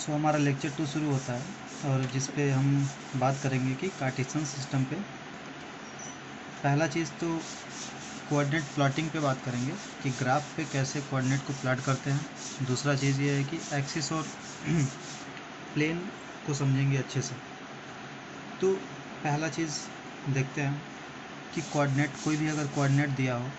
सो हमारा लेक्चर 2 शुरू होता है और जिस पे हम बात करेंगे कि कार्टेशियन सिस्टम पे पहला चीज़ तो कोऑर्डिनेट प्लॉटिंग पे बात करेंगे कि ग्राफ पे कैसे कोऑर्डिनेट को प्लॉट करते हैं। दूसरा चीज़ ये है कि एक्सिस और प्लेन को समझेंगे अच्छे से। तो पहला चीज़ देखते हैं कि कोऑर्डिनेट, कोई भी अगर कोऑर्डिनेट दिया हो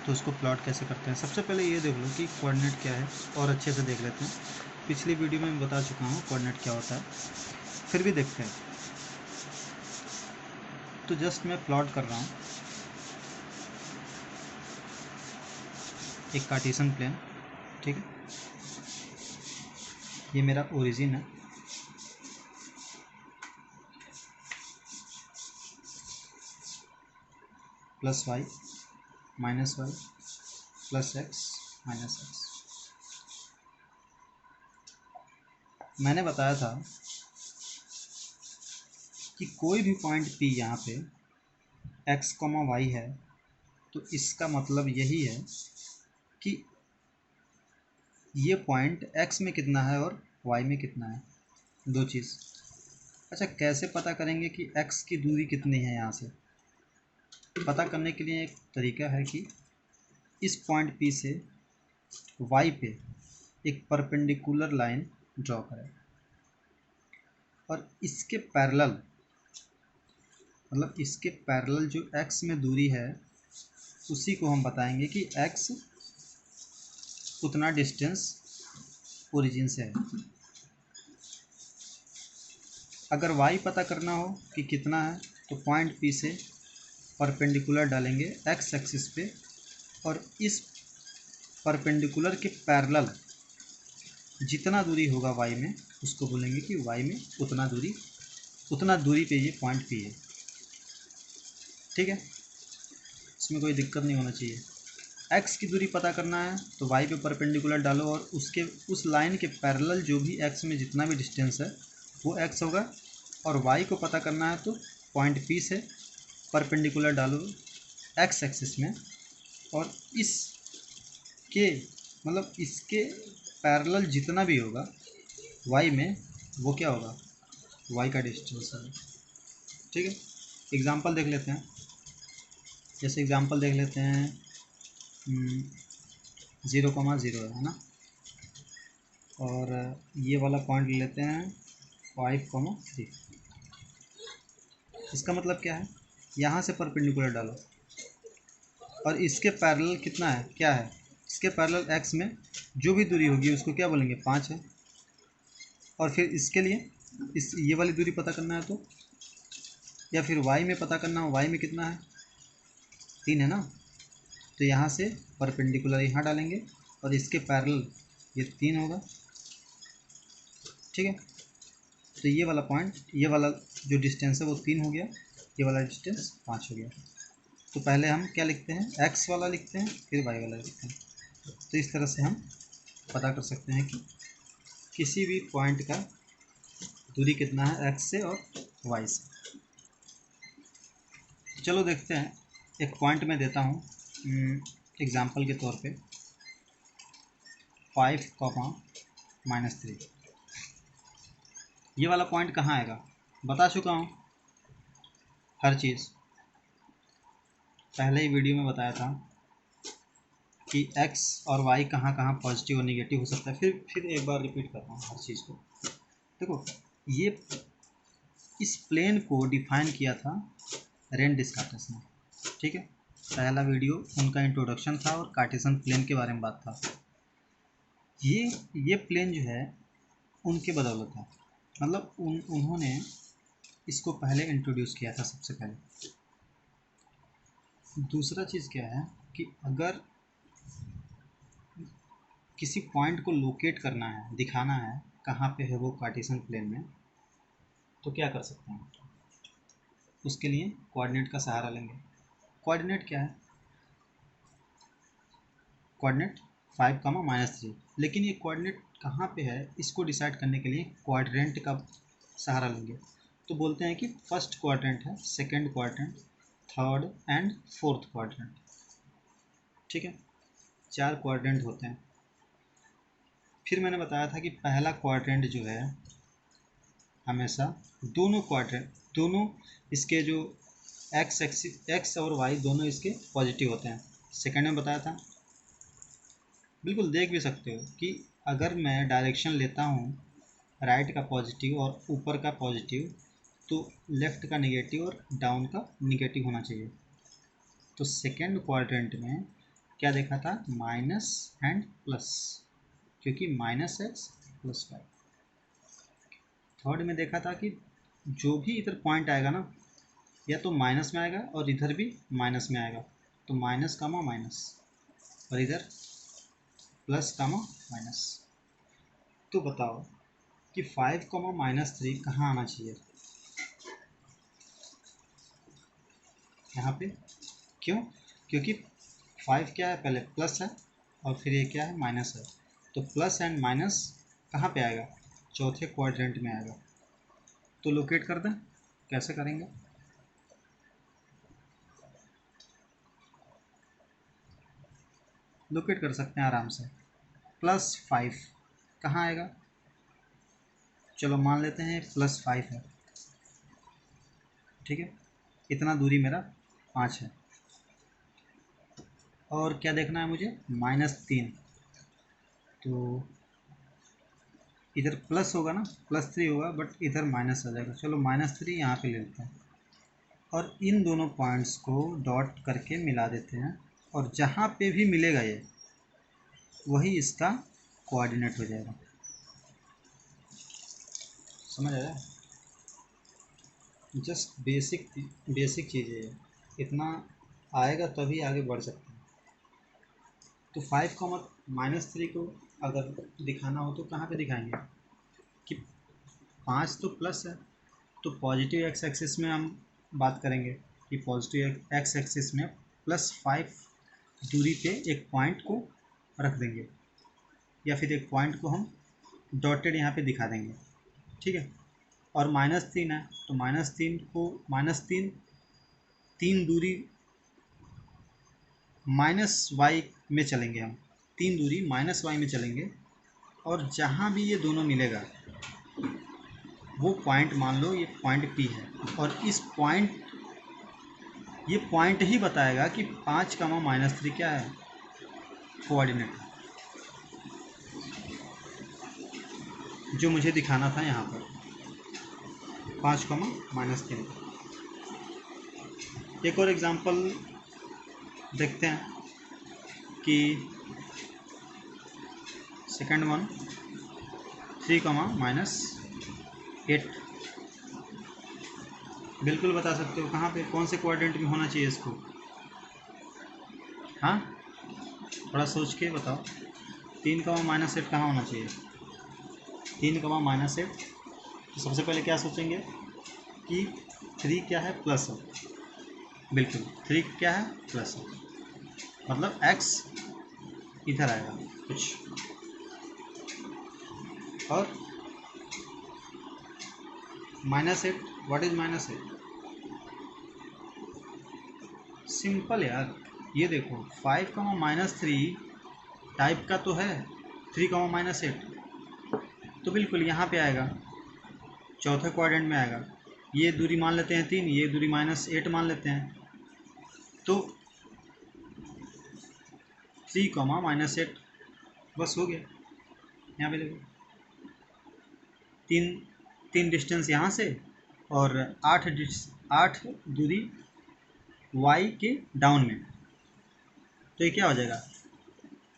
तो उसको प्लॉट कैसे करते हैं। सबसे पहले ये देख लो कि कोऑर्डिनेट क्या है और अच्छे से देख लेते हैं। पिछली वीडियो में मैं बता चुका हूँ कोऑर्डिनेट क्या होता है, फिर भी देखते हैं। तो जस्ट मैं प्लॉट कर रहा हूँ एक कार्टेशियन प्लेन, ठीक है। ये मेरा ओरिजिन है, plus y minus y plus x minus x. मैंने बताया था कि कोई भी पॉइंट P यहाँ पे x, y है तो इसका मतलब यही है कि ये पॉइंट x में कितना है और y में कितना है, दो चीज़। अच्छा, कैसे पता करेंगे कि x की दूरी कितनी है? यहाँ से पता करने के लिए एक तरीका है कि इस पॉइंट P से y पे एक परपेंडिकुलर लाइन ड्रॉ करें और इसके पैरेलल, मतलब इसके पैरेलल जो x में दूरी है उसी को हम बताएंगे कि x उतना डिस्टेंस ओरिजिन से है। अगर y पता करना हो कि कितना है तो पॉइंट P से परपेंडिकुलर डालेंगे x एक्सिस पे और इस परपेंडिकुलर के पैरेलल जितना दूरी होगा y में उसको बोलेंगे कि y में उतना दूरी पे ये पॉइंट P है, ठीक है। इसमें कोई दिक्कत नहीं होना चाहिए। x की दूरी पता करना है तो y पे परपेंडिकुलर डालो और उसके उस लाइन के पैरेलल जो भी x में जितना भी डिस्टेंस है वो x होगा, और y को पता करना है तो पॉइंट P से परपेंडिकुलर डालो x एक्सिस में और इसके मतलब इसके पैरेलल जितना भी होगा y में वो क्या होगा, y का डिस्टेंस है, ठीक है। एग्जांपल देख लेते हैं। जैसे एग्जांपल देख लेते हैं 0,0 है ना, और ये वाला पॉइंट ले लेते हैं 5,3। इसका मतलब क्या है, यहाँ से परपेंडिकुलर डालो और इसके पैरेलल कितना है, क्या है, इसके पैरेलल x में जो भी दूरी होगी उसको क्या बोलेंगे, 5 है। और फिर इसके लिए ये वाली दूरी पता करना है तो, या फिर y में पता करना हो, y में कितना है, 3 है ना, तो यहाँ से परपेंडिकुलर यहाँ डालेंगे और इसके पैरेलल ये 3 होगा, ठीक है। तो ये वाला पॉइंट, ये वाला जो डिस्टेंस है वो 3 हो गया, ये वाला डिस्टेंस 5 हो गया। तो पहले हम क्या लिखते हैं, x वाला लिखते हैं फिर y वाला लिखते हैं। तो इस तरह से हम पता कर सकते हैं कि किसी भी पॉइंट का दूरी कितना है x से और y से। चलो देखते हैं, एक पॉइंट मैं देता हूँ एग्जाम्पल के तौर पे 5,-3। ये वाला पॉइंट कहाँ आएगा, बता चुका हूँ हर चीज़, पहले ही वीडियो में बताया था कि x और y कहाँ कहाँ पॉजिटिव और निगेटिव हो सकता है। फिर एक बार रिपीट करता हूँ हर चीज़ को। देखो, ये इस प्लेन को डिफाइन किया था रेन डिस्कार्टेस ने, ठीक है। पहला वीडियो उनका इंट्रोडक्शन था और कार्टेशियन प्लेन के बारे में बात था। ये प्लेन जो है उनके बदौलत है, मतलब उन्होंने इसको पहले इंट्रोड्यूस किया था सबसे पहले। दूसरा चीज़ क्या है कि अगर किसी पॉइंट को लोकेट करना है, दिखाना है कहाँ पे है वो कार्टेशियन प्लेन में, तो क्या कर सकते हैं, उसके लिए कोऑर्डिनेट का सहारा लेंगे। कोऑर्डिनेट क्या है, कोऑर्डिनेट 5,-3। लेकिन ये कोऑर्डिनेट कहाँ पे है इसको डिसाइड करने के लिए क्वाड्रेंट का सहारा लेंगे। तो बोलते हैं कि फर्स्ट क्वाड्रेंट है, second quadrant, third and fourth quadrant, ठीक है। 4 क्वाड्रेंट होते हैं। फिर मैंने बताया था कि पहला क्वाड्रेंट जो है हमेशा दोनों इसके जो एक्स और वाई दोनों इसके पॉजिटिव होते हैं। सेकंड में बताया था, बिल्कुल देख भी सकते हो कि अगर मैं डायरेक्शन लेता हूँ राइट का पॉजिटिव और ऊपर का पॉजिटिव, तो लेफ़्ट का नेगेटिव और डाउन का नेगेटिव होना चाहिए। तो सेकेंड क्वाड्रेंट में क्या देखा था, माइनस एंड प्लस, क्योंकि -x + 5। थर्ड में देखा था कि जो भी इधर पॉइंट आएगा ना, या तो माइनस में आएगा और इधर भी माइनस में आएगा, तो माइनस कामा माइनस, और इधर प्लस कामा माइनस। तो बताओ कि 5 -3 कहाँ आना चाहिए, यहाँ पे। क्यों? क्योंकि 5 क्या है, पहले प्लस है और फिर ये क्या है, माइनस है। तो प्लस एंड माइनस कहाँ पे आएगा, चौथे क्वाड्रेंट में आएगा। तो लोकेट कर दें, कैसे करेंगे, लोकेट कर सकते हैं आराम से। +5 कहाँ आएगा, चलो मान लेते हैं +5 है, ठीक है। इतना दूरी मेरा 5 है। और क्या देखना है मुझे, -3। तो इधर प्लस होगा ना, +3 होगा, बट इधर माइनस आ जाएगा। चलो -3 यहाँ पे ले लेते हैं और इन दोनों पॉइंट्स को डॉट करके मिला देते हैं, और जहाँ पे भी मिलेगा ये वही इसका कोऑर्डिनेट हो जाएगा। समझ आया, जस्ट बेसिक चीज़ है ये, इतना आएगा तभी आगे बढ़ सकते हैं। तो 5 -3 को अगर दिखाना हो तो कहाँ पे दिखाएंगे कि 5 तो प्लस है, तो पॉजिटिव एक्स एक्सिस में हम बात करेंगे कि पॉजिटिव एक्स एक्सिस में +5 दूरी पे एक पॉइंट को रख देंगे, या फिर एक पॉइंट को हम डॉटेड यहाँ पे दिखा देंगे, ठीक है। और -3 है, तो -3 को तीन दूरी -y में चलेंगे हम, 3 दूरी -y में चलेंगे, और जहाँ भी ये दोनों मिलेगा वो पॉइंट, मान लो ये पॉइंट P है, और ये पॉइंट ही बताएगा कि 5 -3 क्या है, कोऑर्डिनेट, जो मुझे दिखाना था यहाँ पर 5 -3। एक और एग्जांपल देखते हैं कि सेकंड वन 3 -8। बिल्कुल बता सकते हो कहाँ पे, कौन से क्वाड्रेंट में होना चाहिए इसको, हाँ थोड़ा सोच के बताओ। 3 -8 कहाँ होना चाहिए, 3 -8। तो सबसे पहले क्या सोचेंगे कि 3 क्या है, प्लस है, बिल्कुल 3 क्या है, प्लस है, मतलब x इधर आएगा कुछ, और -8, व्हाट इज -8, सिंपल यार। ये देखो 5 -3 टाइप का तो है, 3 -8, तो बिल्कुल यहाँ पे आएगा, चौथे क्वाड्रेंट में आएगा। ये दूरी मान लेते हैं 3, ये दूरी -8 मान लेते हैं, तो 3 -8 बस हो गया। यहाँ पे देखो तीन डिस्टेंस यहाँ से, और 8 दूरी y के डाउन में, तो ये क्या हो जाएगा,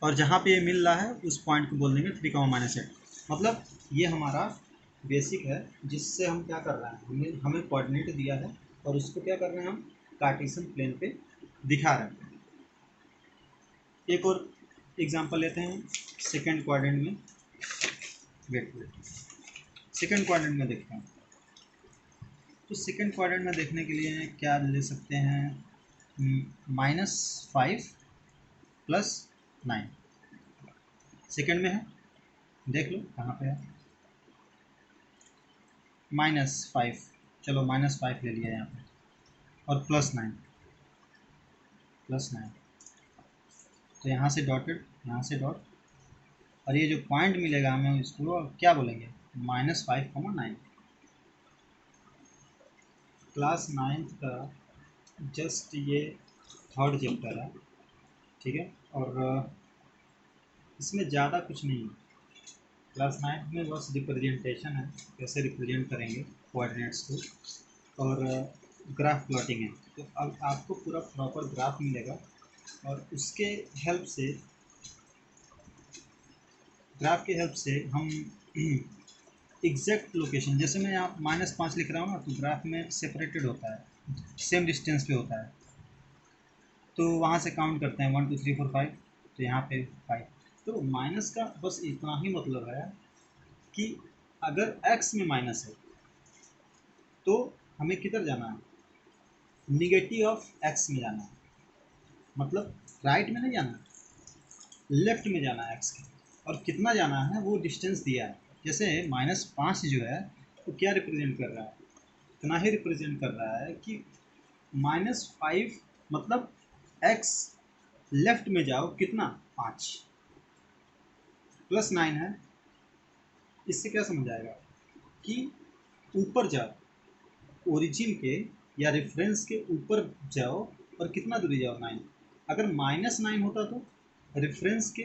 और जहाँ पे ये मिल रहा है उस पॉइंट को बोल देंगे 3 -8। मतलब ये हमारा बेसिक है, जिससे हम क्या कर रहे हैं, हमें कोऑर्डिनेट दिया है और उसको क्या कर रहे हैं, हम कार्टेशियन प्लेन पे दिखा रहे हैं। एक और एग्जांपल लेते हैं सेकंड क्वाड्रेंट में, वेट सेकंड क्वाड्रेंट में देखते हैं। तो सेकंड क्वाड्रेंट में देखने के लिए क्या ले सकते हैं, -5 + 9 सेकंड में है, देख लो कहाँ पे है, -5, चलो -5 ले लिया यहाँ पे, और +9, तो यहाँ से डॉटेड, यहाँ से डॉट, और ये जो पॉइंट मिलेगा हमें इसको क्या बोलेंगे, -5,9। क्लास 9th का जस्ट ये 3rd चैप्टर है, ठीक है। और इसमें ज़्यादा कुछ नहीं है। क्लास 9th में बस रिप्रेजेंटेशन है, कैसे रिप्रेजेंट करेंगे कोऑर्डिनेट्स को, और ग्राफ प्लॉटिंग है। तो अब आपको पूरा प्रॉपर ग्राफ मिलेगा और उसके हेल्प से, ग्राफ के हेल्प से हम एग्जैक्ट लोकेशन, जैसे मैं यहाँ -5 लिख रहा हूँ ना, तो ग्राफ में सेपरेटेड होता है, सेम डिस्टेंस पे होता है, तो वहाँ से काउंट करते हैं 1 2 3 4 5, तो यहाँ पे 5। तो माइनस का बस इतना ही मतलब है कि अगर x में माइनस है तो हमें किधर जाना है, निगेटिव ऑफ x में जाना है, मतलब राइट में नहीं जाना, लेफ्ट में जाना है x के। और कितना जाना है वो डिस्टेंस दिया है। जैसे -5 जो है वो क्या रिप्रेजेंट कर रहा है, इतना ही रिप्रेजेंट कर रहा है कि -5 मतलब x लेफ्ट में जाओ कितना, 5, +9 है। इससे क्या समझ आएगा कि ऊपर जाओ, ओरिजिन के या रेफरेंस के ऊपर जाओ, और कितना दूरी जाओ, 9। अगर -9 होता तो रेफरेंस के,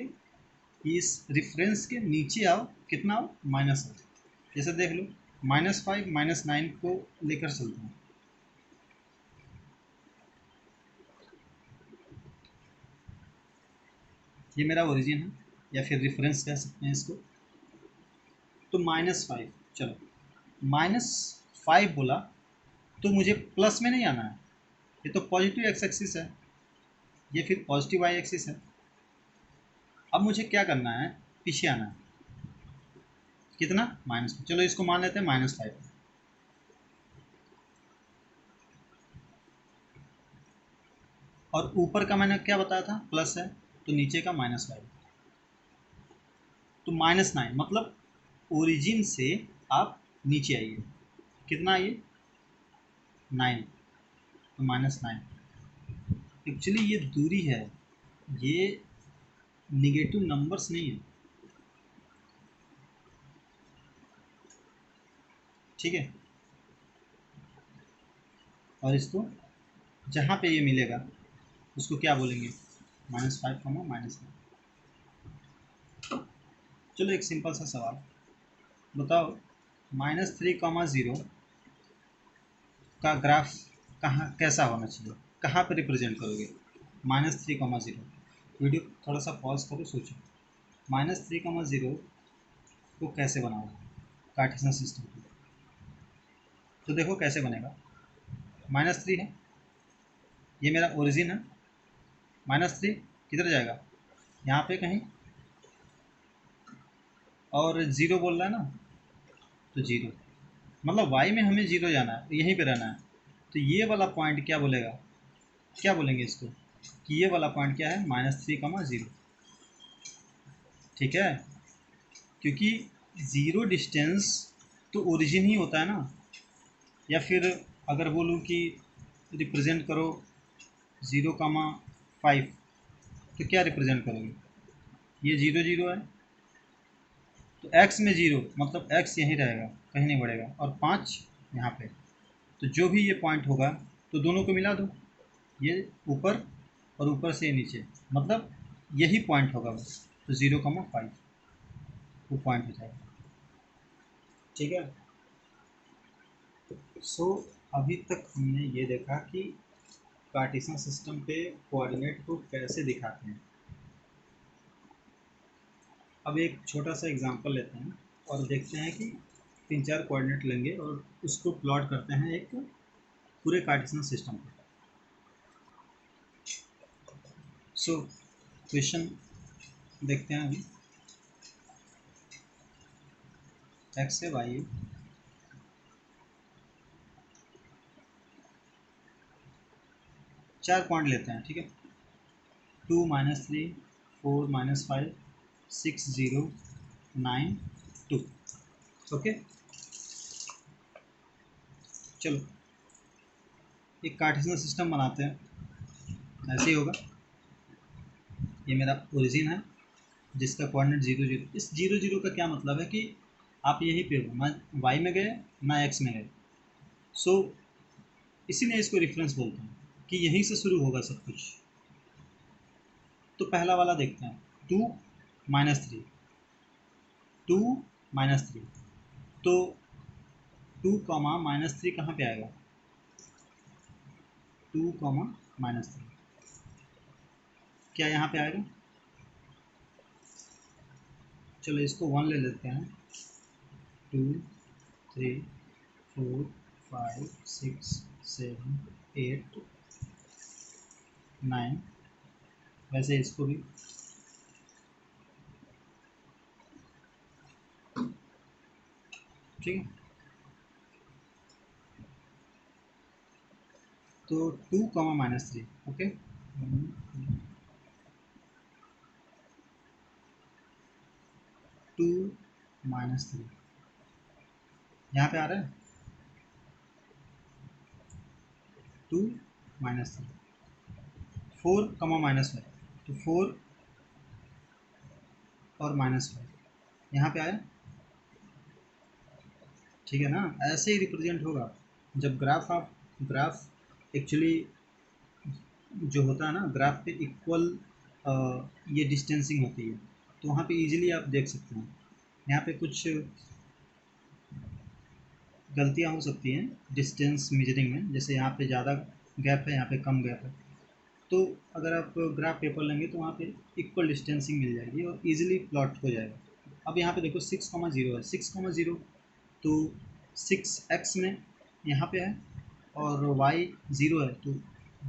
इस रेफरेंस के नीचे आओ, कितना आओ, -8। जैसे देख लो, -5 -9 को लेकर चलते हैं। ये मेरा ओरिजिन है या फिर रेफरेंस कह सकते हैं इसको। तो -5, चलो -5 बोला तो मुझे प्लस में नहीं आना है, ये तो पॉजिटिव एक्स एक्सिस है, ये फिर पॉजिटिव वाई एक्सिस है। अब मुझे क्या करना है, पीछे आना है, कितना, -5। चलो इसको मान लेते हैं -5। और ऊपर का मैंने क्या बताया था, प्लस है, तो नीचे का -5। तो -9 मतलब ओरिजिन से आप नीचे आइए, कितना आइए, 9, तो -9। एक्चुअली ये दूरी है, ये निगेटिव नंबर्स नहीं है, ठीक है। और इसको जहाँ पे ये मिलेगा उसको क्या बोलेंगे, -5, -9। चलो एक सिंपल सा सवाल बताओ, -3, 0 का ग्राफ कहाँ कैसा होना चाहिए, कहाँ पर रिप्रेजेंट करोगे, -3, 0। वीडियो थोड़ा सा पॉज करो, सोचो, -3, 0 को कैसे बनाओ कार्टेशियन सिस्टम को। तो देखो कैसे बनेगा, -3 है, ये मेरा ओरिजिन है, -3 किधर जाएगा, यहाँ पे कहीं, और 0 बोल रहा है ना, तो 0 मतलब वाई में हमें 0 जाना है, यहीं पे रहना है। तो ये वाला पॉइंट क्या बोलेगा, क्या बोलेंगे इसको, कि ये वाला पॉइंट क्या है, -3, 0, ठीक है। क्योंकि 0 डिस्टेंस तो ओरिजिन ही होता है ना। या फिर अगर बोलूँ कि रिप्रेजेंट करो 0, 5, तो क्या रिप्रेजेंट करोगे, ये 0 0 है, तो x में 0 मतलब x यहीं रहेगा, कहीं नहीं बढ़ेगा, और 5 यहाँ पे। तो जो भी ये पॉइंट होगा तो दोनों को मिला दो, ये ऊपर और ऊपर से नीचे, मतलब यही पॉइंट होगा बस। तो 0, 5 वो पॉइंट हो जाएगा, ठीक है। सो अभी तक हमने ये देखा कि कार्टेशियन सिस्टम पे कोऑर्डिनेट को कैसे दिखाते हैं। अब एक छोटा सा एग्जांपल लेते हैं और देखते हैं कि 3 4 कोऑर्डिनेट लेंगे और उसको प्लॉट करते हैं एक पूरे कार्टेशियन सिस्टम पे। सो क्वेश्चन देखते हैं अभी, एक्स है, वाई है, चार पॉइंट लेते हैं, ठीक है। 2 -3 4 -5 6 0 9 2, ओके। चलो एक कार्टेशियन सिस्टम बनाते हैं, ऐसे ही होगा। ये मेरा ओरिजिन है, जिसका कोऑर्डिनेट 0 0। इस 0 0 का क्या मतलब है कि आप यहीं पे हो, ना वाई में गए ना एक्स में गए। सो इसीलिए इसको रेफरेंस बोलते हैं कि यहीं से शुरू होगा सब कुछ। तो पहला वाला देखते हैं, 2 - 3, 2 - 3। तो 2, -3 कहाँ पे आएगा? 2, -3 क्या यहाँ पे आएगा? चलो इसको 1 ले लेते हैं। 2 3 4 5 6 7 8 9। वैसे इसको भी ठीक है। तो 2, -3 ओके। 2 - 3 यहाँ पे आ रहा है। 2 - 3 4, -5 तो 4 और -5 यहाँ पे आया। ठीक है ना, ऐसे ही रिप्रेजेंट होगा जब ग्राफ एक्चुअली जो होता है ना, ग्राफ पे इक्वल ये डिस्टेंसिंग होती है, तो वहाँ पे इजीली आप देख सकते हैं। यहाँ पे कुछ गलतियाँ हो सकती हैं डिस्टेंस मेजरिंग में, जैसे यहाँ पे ज़्यादा गैप है, यहाँ पे कम गैप है। तो अगर आप ग्राफ पेपर लेंगे तो वहाँ पे इक्वल डिस्टेंसिंग मिल जाएगी और इजीली प्लॉट हो जाएगा। अब यहाँ पे देखो 6, 0 है, 6, 0 तो 6 x में यहाँ पे है और y 0 है, तो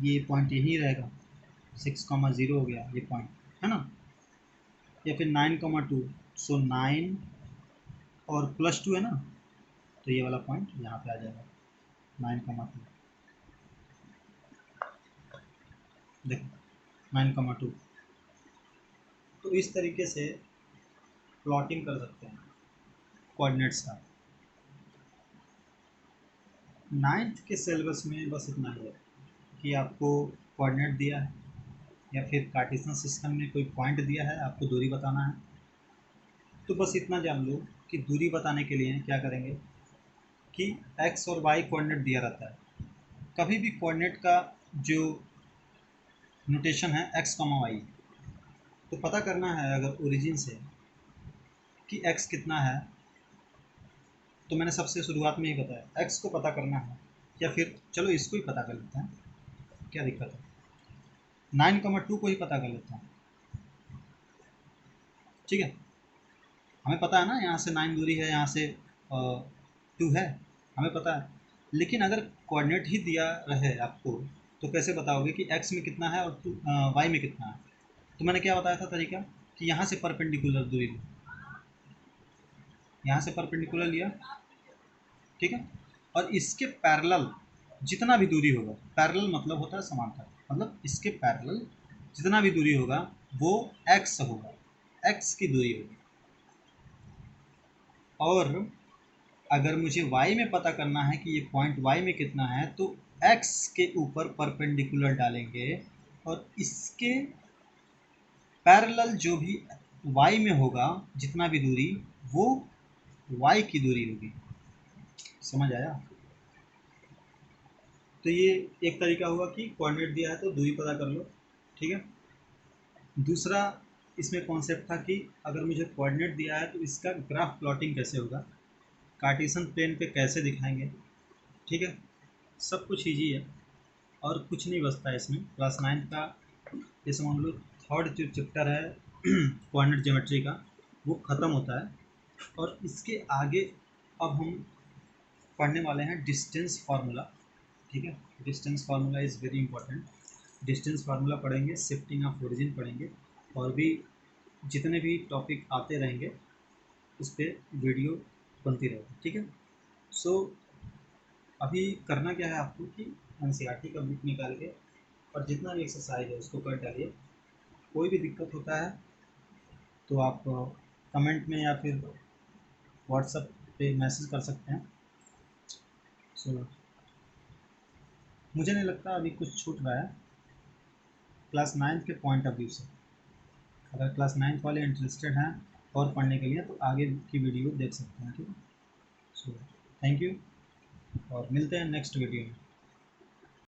ये पॉइंट यहीं रहेगा। 6, 0 हो गया ये पॉइंट, है ना। या फिर 9, 2 सो 9 और +2 है ना, तो ये वाला पॉइंट यहाँ पे आ जाएगा 9, 2। देखो 9, 2। तो इस तरीके से प्लॉटिंग कर सकते हैं कोऑर्डिनेट्स का। 9th के सिलेबस में बस इतना ही है कि आपको कोऑर्डिनेट दिया है या फिर कार्टेशियन सिस्टम में कोई पॉइंट दिया है, आपको दूरी बताना है। तो बस इतना जान लो कि दूरी बताने के लिए क्या करेंगे कि एक्स और वाई कोऑर्डिनेट दिया रहता है। कभी भी कोऑर्डिनेट का जो नोटेशन है x, y, तो पता करना है अगर ओरिजिन से कि x कितना है, तो मैंने सबसे शुरुआत में ही बताया x को पता करना है। या फिर चलो इसको ही पता कर लेते हैं, क्या दिक्कत है। 9, 2 को ही पता कर लेते हैं, ठीक है। हमें पता है ना, यहाँ से 9 दूरी है, यहाँ से 2 है, हमें पता है। लेकिन अगर कोऑर्डिनेट ही दिया रहे आपको, तो कैसे बताओगे कि x में कितना है और y में कितना है। तो मैंने क्या बताया था तरीका कि यहाँ से परपेंडिकुलर दूरी लो, यहाँ से परपेंडिकुलर लिया, ठीक है। और इसके पैरेलल जितना भी दूरी होगा, पैरेलल मतलब होता है समांतर, मतलब इसके पैरेलल जितना भी दूरी होगा वो x होगा, x की दूरी होगी। और अगर मुझे y में पता करना है कि ये पॉइंट y में कितना है, तो x के ऊपर परपेंडिकुलर डालेंगे और इसके पैरेलल जो भी y में होगा जितना भी दूरी, वो y की दूरी होगी। समझ आया? तो ये एक तरीका हुआ कि कोऑर्डिनेट दिया है तो दूरी पता कर लो, ठीक है। दूसरा इसमें कॉन्सेप्ट था कि अगर मुझे कोऑर्डिनेट दिया है तो इसका ग्राफ प्लॉटिंग कैसे होगा, कार्टेशियन प्लेन पे कैसे दिखाएंगे, ठीक है। सब कुछ ईजी है और कुछ नहीं बचता है इसमें। क्लास 9 का जैसे मान लो थर्ड जो चैप्टर है कोऑर्डिनेट ज्योमेट्री का, वो ख़त्म होता है और इसके आगे अब हम पढ़ने वाले हैं डिस्टेंस फार्मूला, ठीक है। Distance formula is very important. Distance formula पढ़ेंगे, शिफ्टिंग ऑफ ओरिजिन पढ़ेंगे, और भी जितने भी टॉपिक आते रहेंगे उस पर वीडियो बनती रहेगी, ठीक है। सो अभी करना क्या है आपको कि एनसीईआरटी का बुक निकाल के और जितना भी एक्सरसाइज है उसको कर डालिए। कोई भी दिक्कत होता है तो आप कमेंट में या फिर व्हाट्सएप पे मैसेज कर सकते हैं। सो मुझे नहीं लगता अभी कुछ छूट रहा है क्लास 9 के पॉइंट ऑफ व्यू से। अगर क्लास 9th वाले इंटरेस्टेड हैं और पढ़ने के लिए तो आगे की वीडियो देख सकते हैं। ठीक है, सो थैंक यू और मिलते हैं नेक्स्ट वीडियो में।